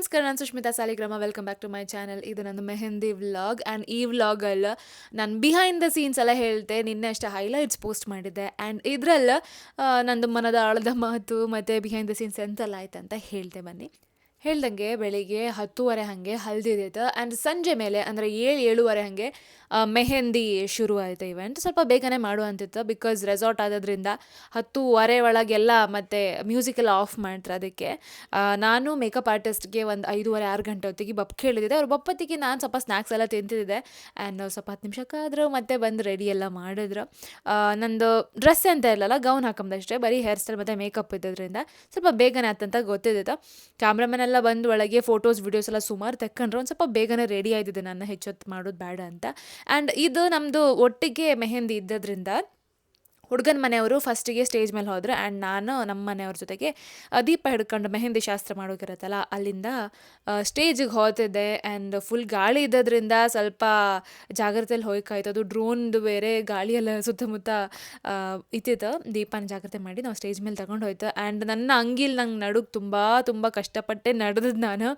ನಮಸ್ಕಾರ, ನಾನು Sushmita Saligrama. Welcome back to my channel. ಇದು ನನ್ನ ಮೆಹಂದಿ ವ್ಲಾಗ್. ಆ್ಯಂಡ್ ಈ ವ್ಲಾಗಲ್ಲಿ ನಾನು ಬಿಹೈಂಡ್ ದ ಸೀನ್ಸ್ ಎಲ್ಲ ಹೇಳ್ತೆ. ನಿನ್ನೆ ಅಷ್ಟೇ ಹೈಲೈಟ್ಸ್ ಪೋಸ್ಟ್ ಮಾಡಿದ್ದೆ. ಆ್ಯಂಡ್ ಇದರಲ್ಲಿ ನಂದು ಮನದ ಆಳದ ಮಾತು ಮತ್ತು ಬಿಹೈಂಡ್ ದ ಸೀನ್ಸ್ ಎಂತೆಲ್ಲ ಆಯ್ತು ಅಂತ ಹೇಳ್ತೆ ಬನ್ನಿ. ಹೇಳ್ದಂಗೆ ಬೆಳಿಗ್ಗೆ 10:30 ಹಾಗೆ ಹಲ್ದಿದೈತೆ. ಆ್ಯಂಡ್ ಸಂಜೆ ಮೇಲೆ ಅಂದರೆ 7-7:30 ಹಾಗೆ ಮೆಹಂದಿ ಶುರು ಆಯ್ತು ಇವೆಂಟ್. ಸ್ವಲ್ಪ ಬೇಗನೆ ಮಾಡುವಂತಿತ್ತು ಬಿಕಾಸ್ ರೆಸಾರ್ಟ್ ಆಗೋದ್ರಿಂದ 10:30 ಒಳಗೆಲ್ಲ ಮತ್ತು ಮ್ಯೂಸಿಕ್ ಎಲ್ಲ ಆಫ್ ಮಾಡ್ತಾರೆ. ಅದಕ್ಕೆ ನಾನು ಮೇಕಪ್ ಆರ್ಟಿಸ್ಟ್ಗೆ ಒಂದು 5:30-6 ಗಂಟೆ ಹೊತ್ತಿಗೆ ಬಪ್ಪು ಹೇಳಿದ್ದೆ. ಅವ್ರ ಬಪ್ಪತ್ತಿಗೆ ನಾನು ಸ್ವಲ್ಪ ಸ್ನ್ಯಾಕ್ಸ್ ಎಲ್ಲ ತಿಂತಿದ್ದೆ. ಆ್ಯಂಡ್ ಸ್ವಲ್ಪ 10 ನಿಮಿಷಕ್ಕಾದರೂ ಮತ್ತೆ ಬಂದು ರೆಡಿ ಎಲ್ಲ ಮಾಡಿದ್ರು. ನಂದು ಡ್ರೆಸ್ ಅಂತ ಇರಲಿಲ್ಲ, ಗೌನ್ ಹಾಕೊಂಬಷ್ಟೇ, ಬರೀ ಹೇರ್ ಸ್ಟೈಲ್ ಮತ್ತು ಮೇಕಪ್ ಇದ್ದದ್ರಿಂದ ಸ್ವಲ್ಪ ಬೇಗನೆ ಆತಂತ ಗೊತ್ತಿದ್ದಿತ್ತು. ಕ್ಯಾಮ್ರಾಮನ್ ಎಲ್ಲ ಬಂದು ಒಳಗೆ ಫೋಟೋಸ್ ವಿಡಿಯೋಸ್ ಎಲ್ಲ ಸುಮಾರು ತೆಕ್ಕೊಂಡ್ರು. ಒಂದು ಸ್ವಲ್ಪ ಬೇಗನೆ ರೆಡಿ ಆಯ್ತಿದ್ದೆ, ನನ್ನ ಹೆಚ್ಚೊತ್ತು ಮಾಡೋದು ಬೇಡ ಅಂತ. ಆ್ಯಂಡ್ ಇದು ನಮ್ಮದು ಒಟ್ಟಿಗೆ ಮೆಹಂದಿ ಇದ್ದದ್ರಿಂದ ಹುಡುಗನ ಮನೆಯವರು ಫಸ್ಟಿಗೆ ಸ್ಟೇಜ್ ಮೇಲೆ ಹೋದರು. ಆ್ಯಂಡ್ ನಾನು ನಮ್ಮ ಮನೆಯವ್ರ ಜೊತೆಗೆ ದೀಪ ಹಿಡ್ಕೊಂಡು ಮೆಹಂದಿ ಶಾಸ್ತ್ರ ಮಾಡೋಕಿರತ್ತಲ್ಲ ಅಲ್ಲಿಂದ ಸ್ಟೇಜಿಗೆ ಹೋಗ್ತಿದ್ದೆ. ಆ್ಯಂಡ್ ಫುಲ್ ಗಾಳಿ ಇದ್ದದ್ರಿಂದ ಸ್ವಲ್ಪ ಜಾಗ್ರತೆಯಲ್ಲಿ ಹೋಯ್ಕಾಯ್ತು. ಅದು ಡ್ರೋನ್ದು ಬೇರೆ ಗಾಳಿಯೆಲ್ಲ ಸುತ್ತಮುತ್ತ ಇತ್ತಿತ್ತು. ದೀಪನ ಜಾಗ್ರತೆ ಮಾಡಿ ನಾವು ಸ್ಟೇಜ್ ಮೇಲೆ ತಗೊಂಡು ಹೋಯ್ತು. ಆ್ಯಂಡ್ ನನ್ನ ಅಂಗಿಲ್ ನಂಗೆ ನಡುಗೆ ತುಂಬ ಕಷ್ಟಪಟ್ಟೆ ನಡೆದದ್ದು ನಾನು.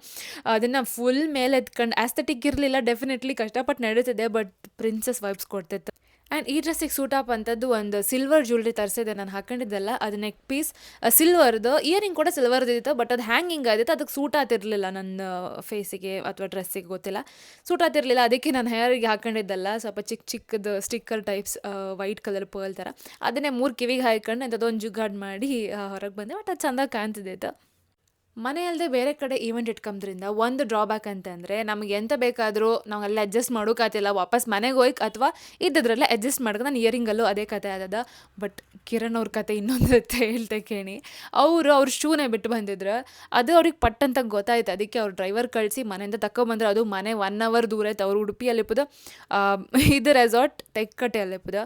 ಅದನ್ನು ಫುಲ್ ಮೇಲೆ ಎತ್ಕೊಂಡು ಆಸ್ಥೆಟಿಕ್ ಇರಲಿಲ್ಲ, ಡೆಫಿನೆಟ್ಲಿ ಕಷ್ಟಪಟ್ಟು ನಡೀತಿದ್ದೆ, ಬಟ್ ಪ್ರಿನ್ಸಸ್ ವೈಬ್ಸ್ ಕೊಡ್ತಿತ್ತು. ಆ್ಯಂಡ್ ಈ ಡ್ರೆಸ್ಸಿಗೆ ಸೂಟ್ ಅಪ್ ಅಂಥದ್ದು ಒಂದು ಸಿಲ್ವರ್ ಜ್ಯುವೆಲ್ರಿ ತರಿಸಿದೆ. ನಾನು ಹಾಕೊಂಡಿದ್ದೆಲ್ಲ ಅದು ನೆಕ್ ಪೀಸ್ ಸಿಲ್ವರ್ದು, ಇಯರಿಂಗ್ ಕೂಡ ಸಿಲ್ವರ್ದಿತ್ತು. ಬಟ್ ಅದು ಹ್ಯಾಂಗಿಂಗ್ ಆದಿತ್ತು, ಅದಕ್ಕೆ ಸೂಟ್ ಆಗ್ತಿರ್ಲಿಲ್ಲ ನನ್ನ ಫೇಸಿಗೆ ಅಥವಾ ಡ್ರೆಸ್ಸಿಗೆ, ಗೊತ್ತಿಲ್ಲ, ಸೂಟ್ ಆಗ್ತಿರ್ಲಿಲ್ಲ. ಅದಕ್ಕೆ ನಾನು ಹೇರಿಗೆ ಹಾಕೊಂಡಿದ್ದೆಲ್ಲ ಸ್ವಲ್ಪ ಚಿಕ್ಕದು sticker types white colour pearl ಥರ, ಅದನ್ನೇ 3 ಕಿವಿಗೆ ಹಾಕೊಂಡು ಅಂಥದ್ದೊಂದು ಜುಗಾಡ್ ಮಾಡಿ ಹೊರಗೆ ಬಂದೆ. ಬಟ್ ಅದು ಚೆಂದ ಕಾಣ್ತಿದ್ದಿತ್ತು. ಮನೆ ಅಲ್ಲದೆ ಬೇರೆ ಕಡೆ ಈವೆಂಟ್ ಇಟ್ಕೊಂಡ್ರಿಂದ ಒಂದು ಡ್ರಾಬ್ಯಾಕ್ ಅಂತಂದರೆ ನಮಗೆ ಎಂತ ಬೇಕಾದರೂ ನಾವು ಅಲ್ಲಿ ಅಡ್ಜಸ್ಟ್ ಮಾಡೋಕ್ಕಾಗ್ತಿಲ್ಲ. ವಾಪಸ್ ಮನೆಗೆ ಹೋಗಿ ಅಥವಾ ಇದ್ದದ್ರಲ್ಲೇ ಅಡ್ಜಸ್ಟ್ ಮಾಡ್ಕೊಂಡು ನಾನು ಇಯರಿಂಗಲ್ಲೂ ಅದೇ ಕತೆ ಆದದ. ಬಟ್ ಕಿರಣ್ ಅವ್ರ ಕತೆ ಇನ್ನೊಂದು ಹೇಳ್ತೆ ಕೇಳಿ. ಅವ್ರ ಶೂನೇ ಬಿಟ್ಟು ಬಂದಿದ್ರು. ಅದು ಅವ್ರಿಗೆ ಪಟ್ಟಂತ ಗೊತ್ತಾಯ್ತು. ಅದಕ್ಕೆ ಅವ್ರು ಡ್ರೈವರ್ ಕಳಿಸಿ ಮನೆಯಿಂದ ತಗೊಬಂದ್ರೆ. ಅದು ಮನೆ 1 ಅವರ್ ದೂರ ಐತೆ. ಅವ್ರು ಉಡುಪಿಯಲ್ಲಿಪ್ಪದು, ಇದು ರೆಸಾರ್ಟ್ ತೆಕ್ಕಟ್ಟೆಯಲ್ಲಿಪ್ಪದು.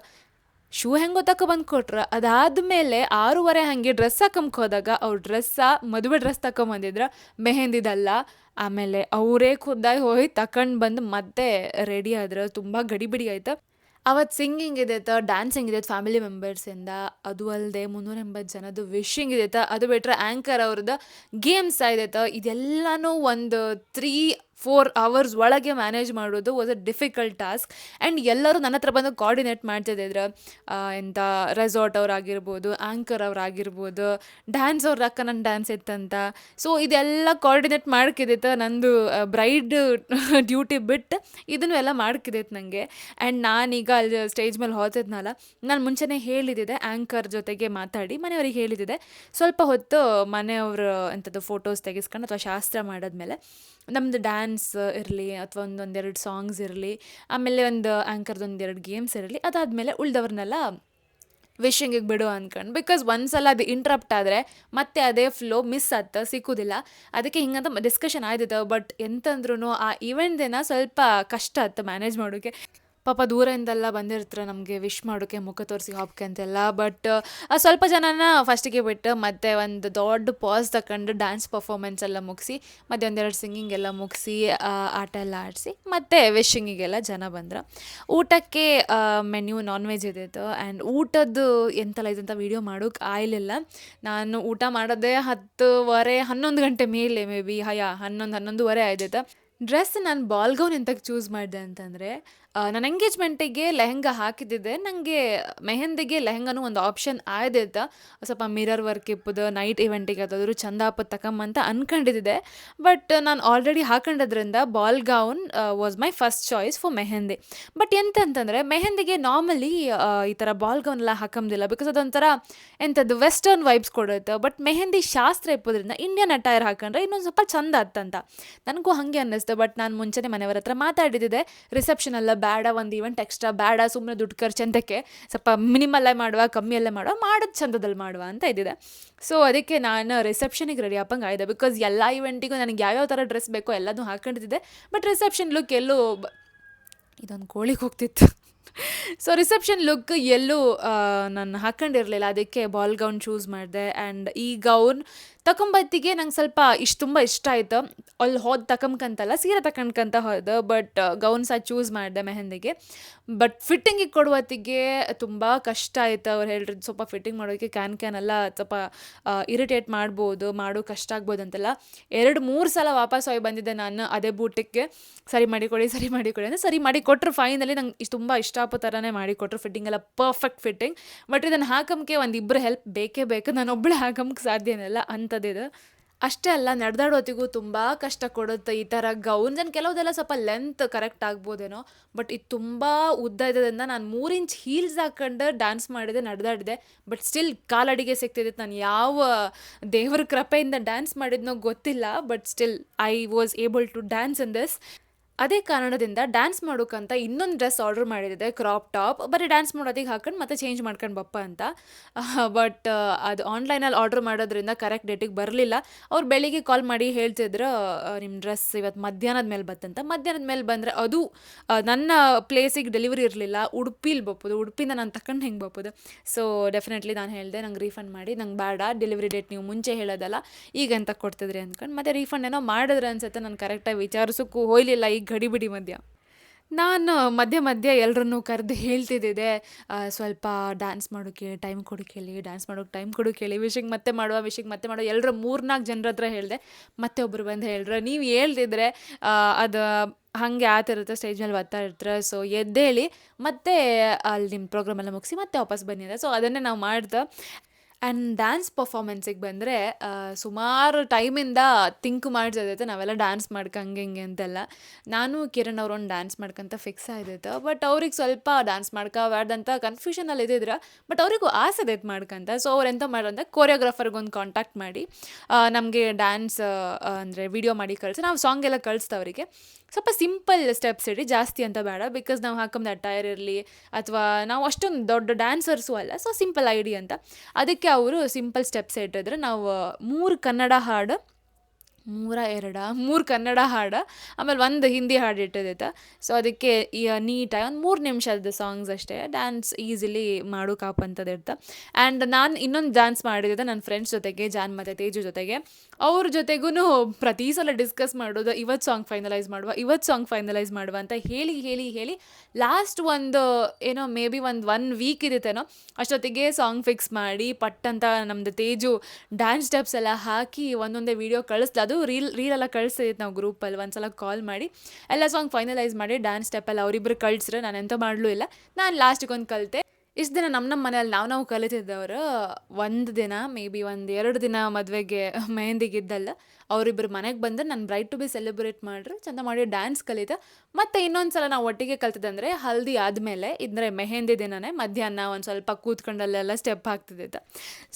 ಶೂ ಹೆಂಗೋ ಬಂದು ಕೊಟ್ರು. ಅದಾದಮೇಲೆ 6:30 ಹಾಗೆ ಡ್ರೆಸ್ ಹೋದಾಗ ಅವ್ರು ಮದುವೆ ಡ್ರೆಸ್ ತಗೊಂಬಂದಿದ್ರು, ಮೆಹಂದಿದಲ್ಲ. ಆಮೇಲೆ ಅವರೇ ಖುದ್ದಾಗಿ ಹೋಗಿ ತಗೊಂಡು ಬಂದು ಮತ್ತೆ ರೆಡಿ ಆದ್ರೆ. ತುಂಬ ಗಡಿಬಿಡಿ ಆಯ್ತು. ಅವತ್ತು ಸಿಂಗಿಂಗ್ ಇದೈತೆ, ಡ್ಯಾನ್ಸಿಂಗ್ ಇದೈತೆ ಫ್ಯಾಮಿಲಿ ಮೆಂಬರ್ಸಿಂದ. ಅದು ಅಲ್ಲದೆ 380 ಜನದ್ದು ವಿಶಿಂಗ್ ಇದೈತೆ. ಅದು ಬಿಟ್ಟರೆ ಆ್ಯಂಕರ್ ಅವ್ರದ್ದು ಗೇಮ್ಸ್ ಇದೈತೆ. ಇದೆಲ್ಲನೂ ಒಂದು 3-4 ಅವರ್ಸ್ ಒಳಗೆ ಮ್ಯಾನೇಜ್ ಮಾಡೋದು was a difficult task. And ಎಲ್ಲರೂ ನನ್ನ ಹತ್ರ ಬಂದು ಕೋಆರ್ಡಿನೇಟ್ ಮಾಡ್ತಿದ್ದಿದ್ರು. ಎಂಥ ರೆಸಾರ್ಟ್ ಅವ್ರಾಗಿರ್ಬೋದು, ಆ್ಯಂಕರ್ ಅವ್ರಾಗಿರ್ಬೋದು, ಡ್ಯಾನ್ಸ್ ಅವ್ರ ಅಕ್ಕ ನನ್ನ ಡ್ಯಾನ್ಸ್ ಇತ್ತಂತ. ಸೊ ಇದೆಲ್ಲ ಕೋಆರ್ಡಿನೇಟ್ ಮಾಡ್ಕಿದೈತೆ. ನಂದು ಬ್ರೈಡ್ ಡ್ಯೂಟಿ ಬಿಟ್ಟು ಇದನ್ನು ಎಲ್ಲ ಮಾಡ್ಕಿದೈತೆ ನನಗೆ. ಆ್ಯಂಡ್ ನಾನೀಗ ಅಲ್ಲಿ ಸ್ಟೇಜ್ ಮೇಲೆ ಹೋಗ್ತಿದ್ನಲ್ಲ, ನಾನು ಮುಂಚೆನೇ ಹೇಳಿದ್ದೆ ಆ್ಯಂಕರ್ ಜೊತೆಗೆ ಮಾತಾಡಿ ಮನೆಯವ್ರಿಗೆ ಹೇಳಿದ್ದೆ. ಸ್ವಲ್ಪ ಹೊತ್ತು ಮನೆಯವರು ಅಂಥದ್ದು ಫೋಟೋಸ್ ತೆಗೆಸ್ಕೊಂಡು ಅಥವಾ ಶಾಸ್ತ್ರ ಮಾಡಿದ್ಮೇಲೆ ನಮ್ಮದು ಡ್ಯಾನ್ಸ್ ಇರಲಿ ಅಥವಾ ಒಂದೆರಡು ಸಾಂಗ್ಸ್ ಇರಲಿ, ಆಮೇಲೆ ಒಂದು ಆ್ಯಂಕರ್ದು 1-2 ಗೇಮ್ಸ್ ಇರಲಿ, ಅದಾದಮೇಲೆ ಉಳ್ದವ್ರನ್ನೆಲ್ಲ ವಿಶಿಂಗಿಗೆ ಬಿಡು ಅಂದ್ಕೊಂಡು. ಬಿಕಾಸ್ ಒಂದ್ಸಲ ಅದು ಇಂಟ್ರಪ್ಟ್ ಆದರೆ ಮತ್ತೆ ಅದೇ ಫ್ಲೋ ಮಿಸ್ ಸಿಕ್ಕುದಿಲ್ಲ. ಅದಕ್ಕೆ ಹಿಂಗಂತ ಡಿಸ್ಕಷನ್ ಆಯ್ತಿತ್ತು. ಬಟ್ ಎಂತಂದ್ರೂ ಆ ಈವೆಂಟ್ ದಿನ ಸ್ವಲ್ಪ ಕಷ್ಟ ಆಯ್ತು ಮ್ಯಾನೇಜ್ ಮಾಡೋಕ್ಕೆ. ಪಾಪ ದೂರದಿಂದೆಲ್ಲ ಬಂದಿರ್ತಾರೆ ನಮಗೆ ವಿಶ್ ಮಾಡೋಕ್ಕೆ, ಮುಖ ತೋರಿಸಿ ಹಾಪ್ಕೆ ಅಂತೆಲ್ಲ. ಬಟ್ ಸ್ವಲ್ಪ ಜನನ ಫಸ್ಟಿಗೆ ಬಿಟ್ಟು ಮತ್ತೆ ಒಂದು ದೊಡ್ಡ ಪಾಸ್ ತಗೊಂಡು ಡ್ಯಾನ್ಸ್ ಪರ್ಫಾರ್ಮೆನ್ಸ್ ಎಲ್ಲ ಮುಗಿಸಿ, ಮತ್ತು 1-2 ಸಿಂಗಿಂಗ್ ಎಲ್ಲ ಮುಗಿಸಿ, ಆಟ ಎಲ್ಲ ಆಡಿಸಿ ಮತ್ತೆ ವಿಶಿಂಗಿಗೆಲ್ಲ ಜನ ಬಂದರು. ಊಟಕ್ಕೆ ಮೆನ್ಯೂ ನಾನ್ ವೆಜ್ ಇದ್ದಿತ್ತು. ಆ್ಯಂಡ್ ಊಟದ್ದು ಎಂತೆಲ್ಲ ಇದಂತ ವೀಡಿಯೋ ಮಾಡೋಕೆ ಆಗಲಿಲ್ಲ. ನಾನು ಊಟ ಮಾಡೋದೇ 10:30-11 ಗಂಟೆ ಮೇಲೆ, ಮೇ ಬಿ 11-11:30 ಆಯ್ತೈತೆ. ಡ್ರೆಸ್ ನಾನು ಬಾಲ್ ಗೌನ್ ಎಂತಕ್ಕೆ ಚೂಸ್ ಮಾಡಿದೆ ಅಂತಂದರೆ, ನನ್ನ ಎಂಗೇಜ್ಮೆಂಟಿಗೆ ಲೆಹೆಂಗಾ ಹಾಕಿದ್ದಿದ್ದೆ. ನನಗೆ ಮೆಹಂದಿಗೆ ಲೆಹೆಂಗಾನು ಒಂದು ಆಪ್ಷನ್ ಆಯ್ದಿತ್ತು. ಸ್ವಲ್ಪ ಮಿರರ್ ವರ್ಕ್ ಇಪ್ಪದು ನೈಟ್ ಇವೆಂಟಿಗೆ ಅದಾದರೂ ಚಂದ ಆಪತ್ತು ತಗೊಂಬಂತ ಅನ್ಕೊಂಡಿದ್ದೆ. ಬಟ್ ನಾನು ಆಲ್ರೆಡಿ ಹಾಕೊಂಡಿದ್ರಿಂದ ball gown was my first choice for mehndi. But ಎಂತಂತಂದರೆ ಮೆಹಂದಿಗೆ ನಾರ್ಮಲಿ ಈ ಥರ ಬಾಲ್ ಗೌನ್ ಎಲ್ಲ ಹಾಕೊಂದಿಲ್ಲ. ಬಿಕಾಸ್ ಅದೊಂಥರ ಎಂಥದ್ದು ವೆಸ್ಟರ್ನ್ ವೈಬ್ಸ್ ಕೊಡುತ್ತೆ. ಬಟ್ ಮೆಹಂದಿ ಶಾಸ್ತ್ರ ಇಪ್ಪೋದ್ರಿಂದ ಇಂಡಿಯನ್ ಅಟೈರ್ ಹಾಕೊಂಡ್ರೆ ಇನ್ನೊಂದು ಸ್ವಲ್ಪ ಚಂದ ಆತ್ತಂತ ನನಗೂ ಹಾಗೆ ಅನ್ನಿಸ್ತು. ಬಟ್ ನಾನು ಮುಂಚೆನೇ ಮನೆಯವ್ರ ಹತ್ರ ಮಾತಾಡಿದ್ದೆ, ರಿಸೆಪ್ಷನ್ ಎಲ್ಲ ಬೇಡ, ಒಂದು ಈವೆಂಟ್ ಎಕ್ಸ್ಟ್ರಾ ಬೇಡ, ಸುಮ್ಮನೆ ದುಡ್ಡು ಖರ್ಚು ಅಂತಕ್ಕೆ ಸ್ವಲ್ಪ ಮಿನಿಮಲ್ಲೇ ಮಾಡುವ, ಕಮ್ಮಿಯಲ್ಲೇ ಮಾಡೋದು ಚಂದದಲ್ಲಿ ಮಾಡುವ ಅಂತ ಇದ್ದಿದೆ. ಸೊ ಅದಕ್ಕೆ ನಾನು ರಿಸೆಪ್ಷನಿಗೆ ರೆಡಿ ಆಪಂಗೆ ಆಯ್ದೆ. ಬಿಕಾಸ್ ಎಲ್ಲ ಈವೆಂಟಿಗೂ ನನಗೆ ಯಾವ್ಯಾವ ಥರ ಡ್ರೆಸ್ ಬೇಕೋ ಎಲ್ಲದೂ ಹಾಕೊಂಡಿದ್ದೆ. ಬಟ್ ರಿಸೆಪ್ಷನ್ ಲುಕ್ ಎಲ್ಲೂ ಇದೊಂದು ಕೋಳಿಗೆ ಹೋಗ್ತಿತ್ತು. ಸೊ ರಿಸೆಪ್ಷನ್ ಲುಕ್ ಎಲ್ಲೂ ನಾನು ಹಾಕೊಂಡಿರಲಿಲ್ಲ. ಅದಕ್ಕೆ ಬಾಲ್ ಗೌನ್ ಚೂಸ್ ಮಾಡಿದೆ. ಆ್ಯಂಡ್ ಈ ಗೌನ್ ತಕೊಂಬತ್ತಿಗೆ ನಂಗೆ ಸ್ವಲ್ಪ ತುಂಬ ಇಷ್ಟ ಆಯ್ತು. ಅಲ್ಲಿ ಹೋದ ತಕೊಂಬ್ಕಂತಲ್ಲ, ಸೀರೆ ತಕೊಂಡ್ಕಂತ ಹೋದೆ. ಬಟ್ ಗೌನ್ ಸಹ ಚೂಸ್ ಮಾಡಿದೆ ಮೆಹಂದಿಗೆ. ಬಟ್ ಫಿಟ್ಟಿಂಗಿಗೆ ಕೊಡುವತ್ತಿಗೆ ತುಂಬ ಕಷ್ಟ ಆಯ್ತು. ಅವ್ರು ಹೇಳಿದ್ರು ಸ್ವಲ್ಪ ಫಿಟ್ಟಿಂಗ್ ಮಾಡೋದಕ್ಕೆ ಕ್ಯಾನ್ ಎಲ್ಲ ಸ್ವಲ್ಪ ಇರಿಟೇಟ್ ಮಾಡ್ಬೋದು, ಮಾಡೋ ಕಷ್ಟ ಆಗ್ಬೋದು ಅಂತೆಲ್ಲ. 2-3 ಸಲ ವಾಪಸ್ ಹೋಗಿ ಬಂದಿದ್ದೆ ನಾನು ಅದೇ ಬೂಟಿಗೆ. ಸರಿ ಮಾಡಿಕೊಡಿ ಸರಿ ಮಾಡಿಕೊಡಿ ಅಂದರೆ ಸರಿ ಮಾಡಿ ಕೊಟ್ಟರು. ಫೈನಲಿ ನಂಗೆ ತುಂಬ ಇಷ್ಟಪೋ ಥರನೇ ಮಾಡಿಕೊಟ್ರು. ಫಿಟ್ಟಿಂಗ್ ಎಲ್ಲ ಪರ್ಫೆಕ್ಟ್ ಫಿಟ್ಟಿಂಗ್. ಬಟ್ ಇದನ್ನು ಹಾಕಂಗೆ ಒಂದಿಬ್ಬರು ಹೆಲ್ಪ್ ಬೇಕೇ ಬೇಕು, ನಾನು ಒಬ್ಬಳೇ ಹಾಕಂಗೆ ಸಾಧ್ಯನಿಲ್ಲ ಅಂಥದ್ದಿದು. ಅಷ್ಟೇ ಅಲ್ಲ, ನಡೆದಾಡೋತ್ತಿಗೂ ತುಂಬ ಕಷ್ಟ ಕೊಡುತ್ತೆ ಈ ಥರ ಗೌನ್ಸ್. ಆ್ಯಂಡ್ ಕೆಲವುದೆಲ್ಲ ಸ್ವಲ್ಪ ಲೆಂತ್ ಕರೆಕ್ಟ್ ಆಗ್ಬೋದೇನೋ, ಬಟ್ ಇದು ತುಂಬ ಉದ್ದ ಇದ್ದದ್ರಿಂದ ನಾನು 3 ಇಂಚ್ ಹೀಲ್ಸ್ ಹಾಕೊಂಡು ಡ್ಯಾನ್ಸ್ ಮಾಡಿದೆ, ನಡೆದಾಡಿದೆ. But still ಕಾಲಡಿಗೆ ಸಿಗ್ತಿದ್ದಿತ್ತು. ನಾನು ಯಾವ ದೇವ್ರ ಕೃಪೆಯಿಂದ ಡ್ಯಾನ್ಸ್ ಮಾಡಿದ್ನೋ ಗೊತ್ತಿಲ್ಲ, but still I was able to dance in this. ಅದೇ ಕಾರಣದಿಂದ ಡ್ಯಾನ್ಸ್ ಮಾಡೋಕ್ಕಂತ ಇನ್ನೊಂದು ಡ್ರೆಸ್ ಆರ್ಡರ್ ಮಾಡಿದ್ದೆ, ಕ್ರಾಪ್ ಟಾಪ್. ಬರೀ ಡ್ಯಾನ್ಸ್ ಮಾಡೋದಿಗೆ ಹಾಕೊಂಡು ಮತ್ತೆ ಚೇಂಜ್ ಮಾಡ್ಕೊಂಡು ಬಪ್ಪ ಅಂತ. ಬಟ್ ಅದು ಆನ್ಲೈನಲ್ಲಿ ಆರ್ಡ್ರ್ ಮಾಡೋದ್ರಿಂದ ಕರೆಕ್ಟ್ ಡೇಟಿಗೆ ಬರಲಿಲ್ಲ. ಅವ್ರು ಬೆಳಿಗ್ಗೆ ಕಾಲ್ ಮಾಡಿ ಹೇಳ್ತಿದ್ರು, ನಿಮ್ಮ ಡ್ರೆಸ್ ಇವತ್ತು ಮಧ್ಯಾಹ್ನದ ಮೇಲೆ ಬತ್ತಂತ. ಮಧ್ಯಾಹ್ನದ ಮೇಲೆ ಬಂದರೆ ಅದು ನನ್ನ ಪ್ಲೇಸಿಗೆ ಡೆಲಿವರಿ ಇರಲಿಲ್ಲ, ಉಡುಪಿಲಿ ಬಪ್ಪೋದು. ಉಡುಪಿಯಿಂದ ನಾನು ತಗೊಂಡು ಹೆಂಗೆ ಬಪ್ಪೋದು. ಸೊ ಡೆಫಿನೆಟ್ಲಿ ನಾನು ಹೇಳಿದೆ, ನಂಗೆ ರೀಫಂಡ್ ಮಾಡಿ, ನಂಗೆ ಬೇಡ, ಡೆಲಿವರಿ ಡೇಟ್ ನೀವು ಮುಂಚೆ ಹೇಳೋದಲ್ಲ, ಈಗ ಎಂತ ಕೊಡ್ತಿದ್ರಿ ಅಂದ್ಕೊಂಡು. ಮತ್ತು ರೀಫಂಡ್ ಏನೋ ಮಾಡಿದ್ರೆ ಅನ್ಸುತ್ತೆ, ನಾನು ಕರೆಕ್ಟಾಗಿ ವಿಚಾರಿಸೋಕ್ಕೂ ಹೋಗಲಿಲ್ಲ ಈಗ ಗಡಿಬಿಡಿ ಮಧ್ಯ. ನಾನು ಮಧ್ಯೆ ಎಲ್ಲರನ್ನೂ ಕರೆದು ಹೇಳ್ತಿದ್ದಿದ್ದೆ, ಸ್ವಲ್ಪ ಡ್ಯಾನ್ಸ್ ಮಾಡೋಕ್ಕೆ ಟೈಮ್ ಕೊಡೋಕೆ ಹೇಳಿ, ಡ್ಯಾನ್ಸ್ ಮಾಡೋಕ್ಕೆ ಟೈಮ್ ಕೊಡೋಕೆ ಹೇಳಿ, ವಿಷಿಂಗ್ ಮತ್ತೆ ಮಾಡುವ ಎಲ್ಲರೂ 3-4 ಜನರ ಹತ್ರ ಹೇಳಿದೆ. ಮತ್ತೆ ಒಬ್ಬರು ಬಂದು ಹೇಳಿದ್ರು, ನೀವು ಹೇಳ್ತಿದ್ರೆ ಅದು ಹಾಗೆ ಆತಿರುತ್ತೆ, ಸ್ಟೇಜ್ ಮೇಲೆ ಬರ್ತಾ ಇರ್ತಾರೆ, ಸೊ ಎದ್ದೇಳಿ ಮತ್ತೆ ಅಲ್ಲಿ ನಿಮ್ಮ ಪ್ರೋಗ್ರಾಮ್ ಎಲ್ಲ ಮುಗಿಸಿ ಮತ್ತೆ ವಾಪಸ್ ಬನ್ನಿ ಅಂತ. ಸೊ ಅದನ್ನೇ ನಾವು ಮಾಡ್ದೆ. ಆ್ಯಂಡ್ ಡ್ಯಾನ್ಸ್ ಪರ್ಫಾಮೆನ್ಸಿಗೆ ಬಂದರೆ ಸುಮಾರು ಟೈಮಿಂದ ಥಿಂಕ್ ಮಾಡ್ತಿದ್ದೈತೆ, ನಾವೆಲ್ಲ ಡ್ಯಾನ್ಸ್ ಮಾಡ್ಕಂಗೆ ಹಿಂಗೆ ಅಂತೆಲ್ಲ. ನಾನು ಕಿರಣ್ ಅವ್ರೊಂದು ಡ್ಯಾನ್ಸ್ ಮಾಡ್ಕೊಂತ ಫಿಕ್ಸ್ ಆಯ್ತೈತೆ. ಬಟ್ ಅವ್ರಿಗೆ ಸ್ವಲ್ಪ ಡ್ಯಾನ್ಸ್ ಮಾಡ್ಕೋಬಾರ್ದಂತ ಕನ್ಫ್ಯೂಷನಲ್ಲಿ ಇದ್ದಿದ್ರೆ, ಬಟ್ ಅವರಿಗೂ ಆಸೆ ಇದೈತೆ ಮಾಡ್ಕಂತ. ಸೊ ಅವ್ರು ಎಂತ ಮಾಡ್ರಂತ ಕೊರಿಯೋಗ್ರಾಫರ್ಗೊಂದು ಕಾಂಟ್ಯಾಕ್ಟ್ ಮಾಡಿ ನಮಗೆ ಡ್ಯಾನ್ಸ್ ಅಂದರೆ ವಿಡಿಯೋ ಮಾಡಿ ಕಳಿಸಿ, ನಾವು ಸಾಂಗ್ ಎಲ್ಲ ಕಳಿಸ್ತಾ ಅವರಿಗೆ. ಸ್ವಲ್ಪ ಸಿಂಪಲ್ ಸ್ಟೆಪ್ಸ್ ಇಡಿ, ಜಾಸ್ತಿ ಅಂತ ಬೇಡ, ಬಿಕಾಸ್ ನಾವು ಹಾಕೊಂಡ್ ಅಟೈರ್ ಇರಲಿ, ಅಥವಾ ನಾವು ಅಷ್ಟೊಂದು ದೊಡ್ಡ ಡ್ಯಾನ್ಸರ್ಸು ಅಲ್ಲ, ಸೊ ಸಿಂಪಲ್ ಐಡಿ ಅಂತ. ಅದಕ್ಕೆ ಅವರು ಸಿಂಪಲ್ ಸ್ಟೆಪ್ಸ್ ಇಟ್ಟಿದ್ರೆ, ನಾವು 3 ಕನ್ನಡ ಹಾಡು, 3 ಕನ್ನಡ ಹಾಡು, ಆಮೇಲೆ 1 ಹಿಂದಿ ಹಾಡು ಇಟ್ಟಿದ್ದೈತೆ. ಸೊ ಅದಕ್ಕೆ ನೀಟಾಗಿ ಒಂದು 3 ನಿಮಿಷದ ಸಾಂಗ್ಸ್ ಅಷ್ಟೇ, ಡ್ಯಾನ್ಸ್ ಈಸಿಲಿ ಮಾಡೋಕ್ಕಾಪಂಥದ್ದು ಇರ್ತಾ. ಆ್ಯಂಡ್ ನಾನು ಇನ್ನೊಂದು ಡ್ಯಾನ್ಸ್ ಮಾಡಿದ್ದೆ ನನ್ನ ಫ್ರೆಂಡ್ಸ್ ಜೊತೆಗೆ, ಜಾನ್ ಮತ್ತು ತೇಜು ಜೊತೆಗೆ. ಅವ್ರ ಜೊತೆಗೂ ಪ್ರತಿ ಸಲ ಡಿಸ್ಕಸ್ ಮಾಡೋದು, ಇವತ್ತು ಸಾಂಗ್ ಫೈನಲೈಸ್ ಮಾಡುವ ಅಂತ ಹೇಳಿ ಲಾಸ್ಟ್ ಒಂದು ಏನೋ ಮೇ ಬಿ ಒನ್ ವೀಕ್ ಇರುತ್ತೇನೋ, ಅಷ್ಟೊತ್ತಿಗೆ ಸಾಂಗ್ ಫಿಕ್ಸ್ ಮಾಡಿ ಪಟ್ಟಂತ ನಮ್ಮದು ತೇಜು ಡ್ಯಾನ್ಸ್ ಸ್ಟೆಪ್ಸ್ ಎಲ್ಲ ಹಾಕಿ ಒಂದೊಂದೇ ವೀಡಿಯೋ ಕಳಿಸ್ದು. ಅದು ರೀಲೆಲ್ಲ ಕಳಿಸ್ತಿದ್ದೆ ನಾವು ಗ್ರೂಪಲ್ಲಿ. ಒಂದ್ಸಲ ಕಾಲ್ ಮಾಡಿ ಎಲ್ಲ ಸಾಂಗ್ ಫೈನಲೈಸ್ ಮಾಡಿ ಡ್ಯಾನ್ಸ್ ಸ್ಟೆಪ್ಪೆಲ್ಲ ಅವರಿಬ್ಬರು ಕಳಿಸ್ರೆ, ನಾನು ಎಂತ ಮಾಡಲೂ ಇಲ್ಲ, ನಾನು ಲಾಸ್ಟಿಗೆ ಒಂದು ಕಲಿತೆ. ಇಷ್ಟು ದಿನ ನಮ್ಮ ಮನೇಲಿ ನಾವು ಕಲಿತಿದ್ದವರು, ಒಂದು ದಿನ ಮೇ ಬಿ 1-2 ದಿನ ಮದುವೆಗೆ ಮೆಹಂದಿಗಿದ್ದಲ್ಲ, ಅವರಿಬ್ಬರು ಮನೆಗೆ ಬಂದು ನಾನು ಬ್ರೈಡ್ ಟು ಬಿ ಸೆಲೆಬ್ರೇಟ್ ಮಾಡ್ರೆ ಚಂದ ಮಾಡಿ ಡ್ಯಾನ್ಸ್ ಕಲಿತೆ. ಮತ್ತು ಇನ್ನೊಂದು ಸಲ ನಾವು ಒಟ್ಟಿಗೆ ಕಲ್ತಿದ್ದಂದರೆ ಹಲ್ದಿ ಆದಮೇಲೆ, ಇದ್ರೆ ಮೆಹಂದಿ ದಿನನೇ ಮಧ್ಯಾಹ್ನ ಒಂದು ಸ್ವಲ್ಪ ಕೂತ್ಕೊಂಡಲ್ಲೆಲ್ಲ ಸ್ಟೆಪ್ ಹಾಕ್ತಿದ್ದೆ.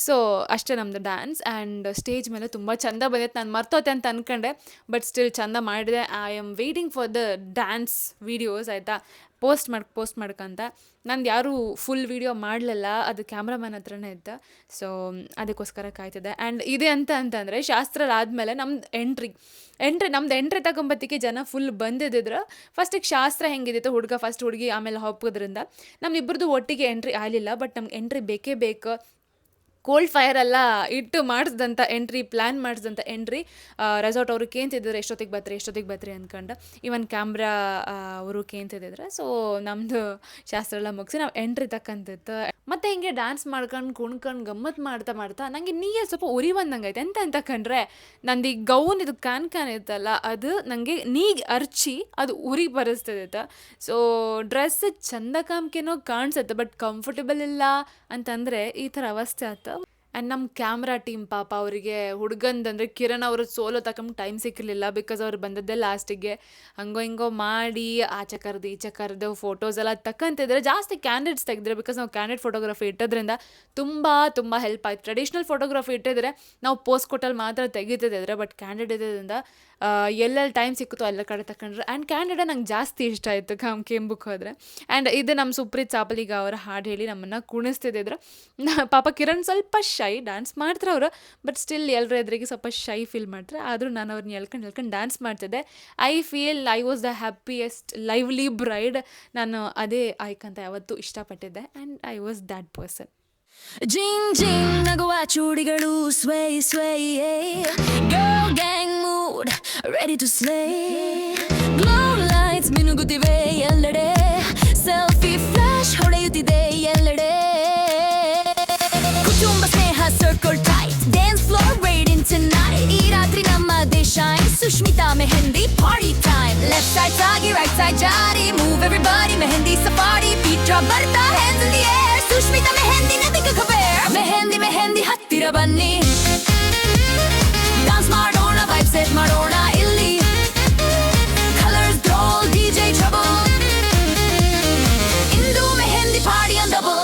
ಸೊ ಅಷ್ಟೇ ನಮ್ಮದು ಡ್ಯಾನ್ಸ್. ಆ್ಯಂಡ್ ಸ್ಟೇಜ್ ಮೇಲೆ ತುಂಬ ಚಂದ ಬಂದಿತ್ತು. ನಾನು ಮರ್ತೋತೆ ಅಂತ ಅಂದ್ಕೊಂಡೆ, ಬಟ್ ಸ್ಟಿಲ್ ಚಂದ ಮಾಡಿದೆ. I am waiting for the dance videos, ಆಯಿತಾ, ಪೋಸ್ಟ್ ಮಾಡ್ಕಂತ. ನಂದು ಯಾರೂ ಫುಲ್ ವೀಡಿಯೋ ಮಾಡಲಿಲ್ಲ, ಅದು ಕ್ಯಾಮ್ರಾಮನ್ ಹತ್ರನೇ ಇತ್ತು. ಸೊ ಅದಕ್ಕೋಸ್ಕರ ಕಾಯ್ತಿದ್ದೆ. ಆ್ಯಂಡ್ ಇದೆ ಅಂತಂದರೆ ಶಾಸ್ತ್ರ ಆದಮೇಲೆ ನಮ್ದು ಎಂಟ್ರಿ ತಗೊಂಬತ್ತಿಗೆ ಜನ ಫುಲ್ ಬಂದಿದ್ದಿದ್ರು. ಫಸ್ಟಿಗೆ ಶಾಸ್ತ್ರ ಹೆಂಗಿದಿತ್ತು, ಹುಡುಗ ಫಸ್ಟ್ ಹುಡುಗಿ ಆಮೇಲೆ ಒಪ್ಪೋದ್ರಿಂದ ನಮ್ಮಿಬ್ಬರದು ಒಟ್ಟಿಗೆ ಎಂಟ್ರಿ ಆಗಲಿಲ್ಲ. ಬಟ್ ನಮ್ಗೆ ಎಂಟ್ರಿ ಬೇಕೇ ಬೇಕು. ಕೋಲ್ಡ್ ಫೈರ್ ಎಲ್ಲ ಇಟ್ಟು ಪ್ಲ್ಯಾನ್ ಮಾಡಿಸಿದಂಥ ಎಂಟ್ರಿ. ರೆಸಾರ್ಟ್ ಅವರು ಕೇಂತಿದ್ರು ಎಷ್ಟೊತ್ತಿಗೆ ಬರ್ತೀರಿ ಅಂದ್ಕೊಂಡು. ಇವನ್ ಕ್ಯಾಮ್ರಾ ಅವರು ಕೇಂತಿದ್ರು. ಸೊ ನಮ್ಮದು ಶಾಸ್ತ್ರ ಎಲ್ಲ ಮುಗಿಸಿ ನಾವು ಎಂಟ್ರಿ ತಕ್ಕಂತಿತ್ತು. ಮತ್ತು ಹಿಂಗೆ ಡ್ಯಾನ್ಸ್ ಮಾಡ್ಕೊಂಡು ಕುಣ್ಕೊಂಡು ಗಮ್ಮತ್ತು ಮಾಡ್ತಾ ನನಗೆ ನೀರು ಸ್ವಲ್ಪ ಉರಿ ಬಂದಂಗೆ ಐತೆ. ಎಂತ ಕಂಡ್ರೆ, ನಂದು ಈ ಗೌನ್ ಇದು ಕ್ಯಾನ್ ಇತ್ತಲ್ಲ, ಅದು ನನಗೆ ನೀಗೆ ಅರ್ಚಿ ಅದು ಉರಿ ಬರೆಸ್ತಿದ್ದೆ. ಸೊ ಡ್ರೆಸ್ ಚಂದ ಕಾಮ್ಕೇನೋ ಕಾಣಿಸುತ್ತೆ, ಬಟ್ ಕಂಫರ್ಟೇಬಲ್ ಇಲ್ಲ ಅಂತಂದರೆ ಈ ಥರ ಅವಸ್ಥೆ ಆಯ್ತು. ಆ್ಯಂಡ್ ನಮ್ಮ ಕ್ಯಾಮ್ರಾ ಟೀಮ್ ಪಾಪ, ಅವರಿಗೆ ಹುಡುಗಂದಂದರೆ ಕಿರಣ್ ಅವರು ಸೋಲೋ ತಗೊಂಡು ಟೈಮ್ ಸಿಕ್ಕಿರಲಿಲ್ಲ, ಬಿಕಾಸ್ ಅವ್ರು ಬಂದದ್ದೇ ಲಾಸ್ಟಿಗೆ. ಹಂಗೋ ಹಿಂಗೋ ಮಾಡಿ ಆಚೆ ಕರೆದು ಈಚೆ ಕರೆದು ಫೋಟೋಸ್ ಎಲ್ಲ ತಕ್ಕಂತಿದ್ರೆ, ಜಾಸ್ತಿ ಕ್ಯಾಂಡಿಡೇಟ್ಸ್ ತೆಗೆದ್ರೆ, ಬಿಕಾಸ್ ನಾವು ಕ್ಯಾಂಡಿಡೇಟ್ ಫೋಟೋಗ್ರಫಿ ಇಟ್ಟೋದ್ರಿಂದ ತುಂಬ ಹೆಲ್ಪ್ ಆಯ್ತು. ಟ್ರೆಡಿಷ್ನಲ್ ಫೋಟೋಗ್ರಫಿ ಇಟ್ಟಿದ್ರೆ ನಾವು ಪೋಸ್ಟ್ ಕೊಟ್ಟಲ್ಲಿ ಮಾತ್ರ ತೆಗಿತಿದ್ರೆ, ಬಟ್ ಕ್ಯಾಂಡಿಡೇಟ್ ಇರೋದ್ರಿಂದ ಎಲ್ಲೆಲ್ಲಿ ಟೈಮ್ ಸಿಕ್ಕುತ್ತೋ ಎಲ್ಲ ಕಡೆ ತಗೊಂಡ್ರೆ. ಆ್ಯಂಡ್ ಕ್ಯಾಂಡಿಡೇಟ್ ನಂಗೆ ಜಾಸ್ತಿ ಇಷ್ಟ ಆಯಿತು ಕೆಂಬಕ್ಕೆ ಹೋದರೆ. ಆ್ಯಂಡ್ ಇದು ನಮ್ಮ ಸುಪ್ರೀತ್ ಚಾಪಲಿಗ ಅವರ ಹಾಡು ಹೇಳಿ ನಮ್ಮನ್ನು ಕುಣಿಸ್ತಿದ್ರು. ಪಾಪ ಕಿರಣ್ ಸ್ವಲ್ಪ ಶೈ, ಡ್ಯಾನ್ಸ್ ಮಾಡ್ತಾರೆ ಅವರು, ಬಟ್ ಸ್ಟಿಲ್ ಎಲ್ಲರ ಎದುರಿಗೆ ಸ್ವಲ್ಪ ಶೈ ಫೀಲ್ ಮಾಡ್ತಾರೆ. ಆದರೂ ನಾನು ಅವ್ರನ್ನ ಎಳ್ಕೊಂಡು ಡ್ಯಾನ್ಸ್ ಮಾಡ್ತಿದ್ದೆ. I feel I was the happiest lively bride. ನಾನು ಅದೇ ಆಯ್ಕಂತ ಯಾವತ್ತೂ ಇಷ್ಟಪಟ್ಟಿದ್ದೆ. And I was that person. ಜಿಂಗ್ ಜಿಂಗ್ ನಗುವ ಚೂಡಿಗಳು sway sway girl gang mood ready to slay glow lights ಮಿನುಗುತ್ತಿವೆ ಎಲ್ಲೆಡೆ selfie flash ಹೊಳೆಯುತ್ತಿದೆ ಎಲ್ಲೆಡೆ ಕುಟುಂಬ ಸ್ನೇಹ circle tight dance floor waiting tonight ಈ ರಾತ್ರಿ ನಮ್ಮದೇ shine Sushmita mehndi party time left side ಸಾಗಿ right side ಜಾರಿ move everybody mehndi safari beat drop ಬರ್ತಾ hands in the air Sushmita mehndi nothing can compare mehndi mehndi ಹತ್ತಿರ ಬನ್ನಿ ಡಾನ್ಸ್ ಮಾಡೋಣ ವೈಬ್ ಸೆಟ್ ಮಾಡೋಣ ಇಲ್ಲಿ ಕಲರ್ಸ್ ಡ್ರೋಲ್ ಡಿಜೆ ಟ್ರಬಲ್ ಇಂದು ಮೆಹಂದಿ ಪಾರ್ಟಿ ಆನ್ ಡಬಲ್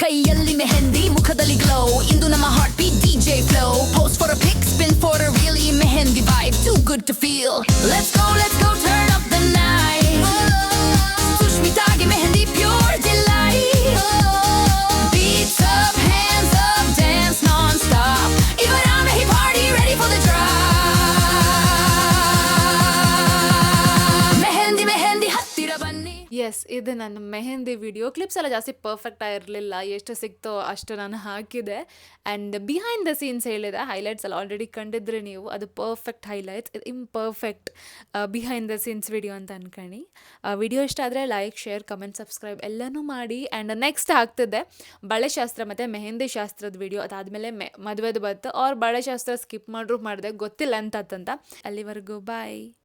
ಕೈಯಲ್ಲಿ ಮೆಹಂದಿ ಮುಖದಲ್ಲಿ ಗ್ಲೋ ಇಂದು ನಮ್ಮ heart beat DJ flow post for a pic spin for a really mehndi vibe too good to feel let's go turn up the night ಸುಷ್ಮಿತಾಗೆ mehndi pure delight beats up hands up dance non stop ಇವರ ಮೆಹಿ party ready for the drop mehndi mehndi ಹತ್ತಿರ ಬನ್ನಿ. S, ಇದು ನನ್ನ mehndi video. Clips ಎಲ್ಲ ಜಾಸ್ತಿ perfect ಆಗಿರಲಿಲ್ಲ, ಎಷ್ಟು ಸಿಕ್ತೋ ಅಷ್ಟು ನಾನು ಹಾಕಿದೆ. ಆ್ಯಂಡ್ ಬಿಹೈಂಡ್ ದ ಸೀನ್ಸ್ ಹೇಳಿದೆ, ಹೈಲೈಟ್ಸ್ ಎಲ್ಲ ಆಲ್ರೆಡಿ ಕಂಡಿದ್ರೆ ನೀವು, ಅದು ಪರ್ಫೆಕ್ಟ್ ಹೈಲೈಟ್ಸ್, ಇದು imperfect behind the scenes video ಅಂತ ಅನ್ಕೊಳ್ಳಿ. ವಿಡಿಯೋ ಇಷ್ಟ ಆದರೆ ಲೈಕ್, ಶೇರ್, ಕಮೆಂಟ್, ಸಬ್ಸ್ಕ್ರೈಬ್ ಎಲ್ಲನೂ ಮಾಡಿ. ಆ್ಯಂಡ್ ನೆಕ್ಸ್ಟ್ ಆಗ್ತಿದೆ ಬಳೆಶಾಸ್ತ್ರ ಮತ್ತು ಮೆಹಂದಿ ಶಾಸ್ತ್ರದ ವಿಡಿಯೋ. ಅದಾದಮೇಲೆ ಮದುವೆದು ಬತ್ತು. ಅವ್ರು ಬಳೆಶಾಸ್ತ್ರ ಸ್ಕಿಪ್ ಮಾಡಿದ್ರು ಮಾಡಿದೆ, ಗೊತ್ತಿಲ್ಲ ಅಂತಂತ. ಅಲ್ಲಿವರೆಗೂ ಬಾಯ್.